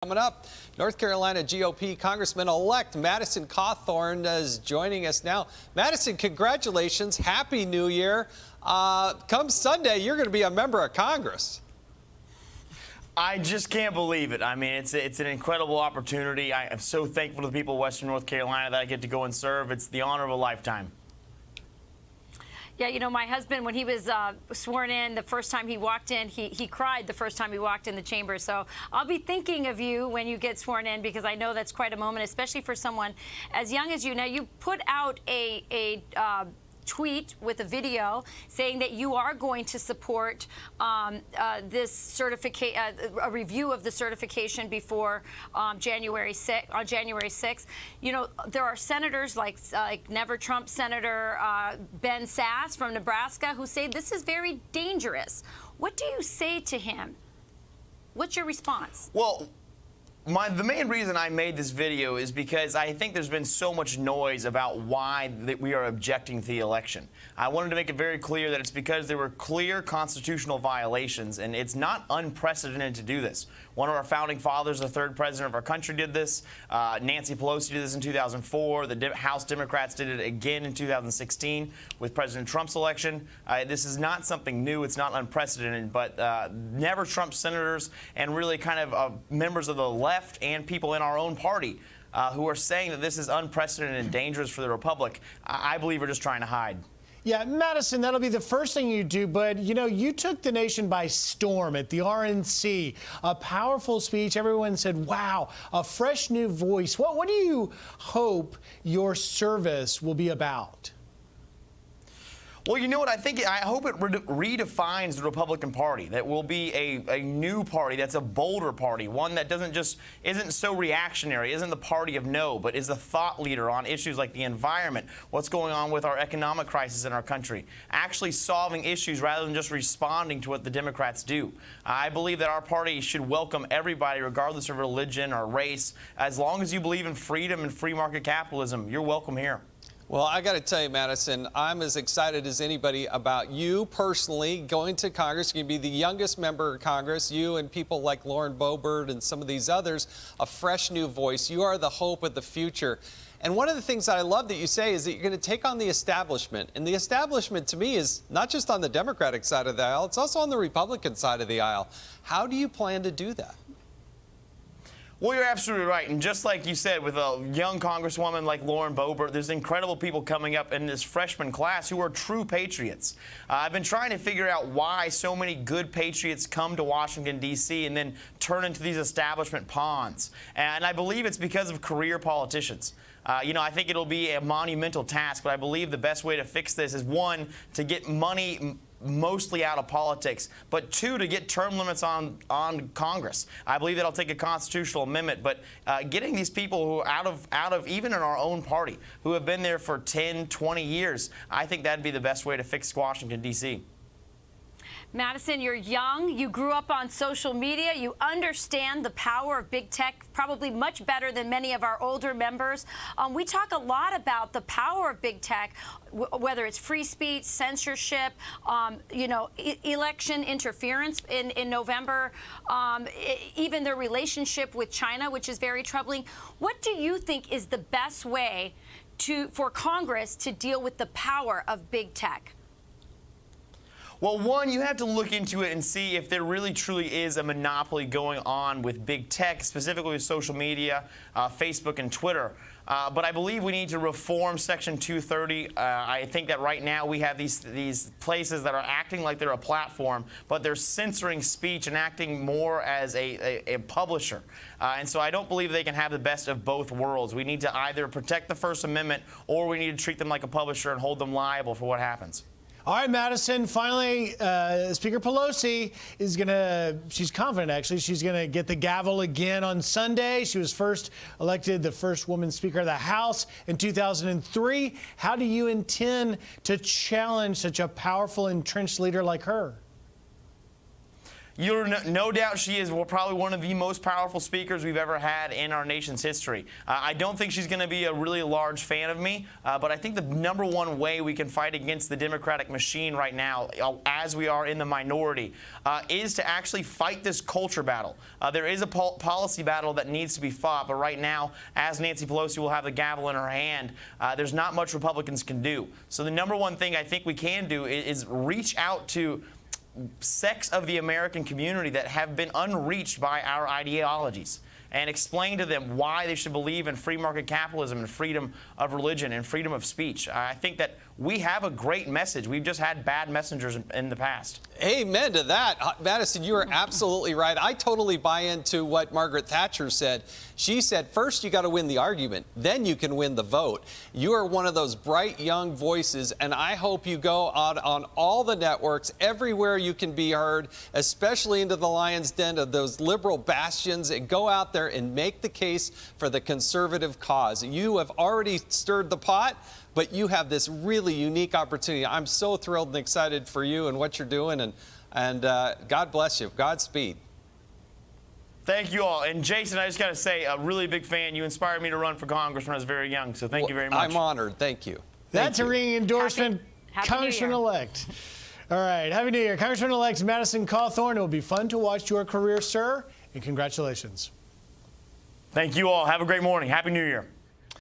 Coming up, North Carolina GOP Congressman-elect Madison Cawthorn is joining us now. Madison, congratulations. Happy New Year. Come Sunday, you're going to be a member of Congress. I just can't believe it. I mean, it's an incredible opportunity. I am so thankful to the people of Western North Carolina that I get to go and serve. It's the honor of a lifetime. Yeah, you know, my husband, when he was sworn in the first time he walked in, he cried the first time he walked in the chamber. So I'll be thinking of you when you get sworn in, because I know that's quite a moment, especially for someone as young as you. Now, you put out a tweet with a video saying that you are going to support this certification, a review of the certification before January 6th. You know, there are senators like Never Trump Senator Ben Sasse from Nebraska who say this is very dangerous. What do you say to him? What's your response? Well, the main reason I made this video is because I think there's been so much noise about why we are objecting to the election. I wanted to make it very clear that it's because there were clear constitutional violations, and it's not unprecedented to do this. One of our founding fathers, the third president of our country, did this. Nancy Pelosi did this in 2004. The House Democrats did it again in 2016 with President Trump's election. This is not something new. It's not unprecedented, but Never Trump senators and really kind of members of the left and people in our own party who are saying that this is unprecedented and dangerous for the republic, I believe are just trying to hide. Yeah, Madison, that'll be the first thing you do. But, you know, you took the nation by storm at the RNC. A powerful speech. Everyone said, wow, a fresh new voice. What do you hope your service will be about? Well, you know what? I hope it redefines the Republican Party. That will be a new party that's a bolder party, one that isn't so reactionary, isn't the party of no, but is a thought leader on issues like the environment, what's going on with our economic crisis in our country, actually solving issues rather than just responding to what the Democrats do. I believe that our party should welcome everybody, regardless of religion or race. As long as you believe in freedom and free market capitalism, you're welcome here. Well, I got to tell you, Madison, I'm as excited as anybody about you personally going to Congress. You're going to be the youngest member of Congress. You and people like Lauren Boebert and some of these others, a fresh new voice. You are the hope of the future. And one of the things that I love that you say is that you're going to take on the establishment. And the establishment, to me, is not just on the Democratic side of the aisle, it's also on the Republican side of the aisle. How do you plan to do that? Well, you're absolutely right. And just like you said, with a young congresswoman like Lauren Boebert, there's incredible people coming up in this freshman class who are true patriots. I've been trying to figure out why so many good patriots come to Washington, D.C. and then turn into these establishment pawns. And I believe it's because of career politicians. You know, I think it'll be a monumental task, but I believe the best way to fix this is, one, to get money mostly out of politics, but two, to get term limits on Congress. I believe that'll take a constitutional amendment, but getting these people who out of even in our own party who have been there for 10, 20 years, I think that'd be the best way to fix Washington, D.C. Madison, you're young. You grew up on social media. You understand the power of big tech probably much better than many of our older members. We talk a lot about the power of big tech, whether it's free speech, censorship, you know, election interference in November, even their relationship with China, which is very troubling. What do you think is the best way for Congress to deal with the power of big tech? Well, one, you have to look into it and see if there really truly is a monopoly going on with big tech, specifically with social media, Facebook and Twitter. But I believe we need to reform Section 230. I think that right now we have these places that are acting like they're a platform, but they're censoring speech and acting more as a publisher. And so I don't believe they can have the best of both worlds. We need to either protect the First Amendment, or we need to treat them like a publisher and hold them liable for what happens. All right, Madison, finally, Speaker Pelosi is she's confident, actually, she's going to get the gavel again on Sunday. She was first elected the first woman Speaker of the House in 2003. How do you intend to challenge such a powerful, entrenched leader like her? You're no doubt she is probably one of the most powerful speakers we've ever had in our nation's history. I don't think she's going to be a really large fan of me, but I think the number one way we can fight against the Democratic machine right now, as we are in the minority, is to actually fight this culture battle. There is a policy battle that needs to be fought, but right now, as Nancy Pelosi will have the gavel in her hand, there's not much Republicans can do. So the number one thing I think we can do is reach out to sects of the American community that have been unreached by our ideologies and explain to them why they should believe in free market capitalism and freedom of religion and freedom of speech. I think that we have a great message. We've just had bad messengers in the past. Amen to that. Madison, you are absolutely right. I totally buy into what Margaret Thatcher said. She said, first you got to win the argument, then you can win the vote. You are one of those bright young voices, and I hope you go out on all the networks, everywhere you can be heard, especially into the lion's den of those liberal bastions, and go out there and make the case for the conservative cause. You have already stirred the pot, but you have this really unique opportunity. I'm so thrilled and excited for you and what you're doing, and God bless you. Godspeed. Thank you all. And Jason, I just got to say, a really big fan. You inspired me to run for Congress when I was very young, so thank you very much. I'm honored. Thank you. That's a ringing endorsement. Happy Congressman-elect. All right, Happy New Year. Congressman-elect Madison Cawthorn. It will be fun to watch your career, sir, and congratulations. Thank you all. Have a great morning. Happy New Year.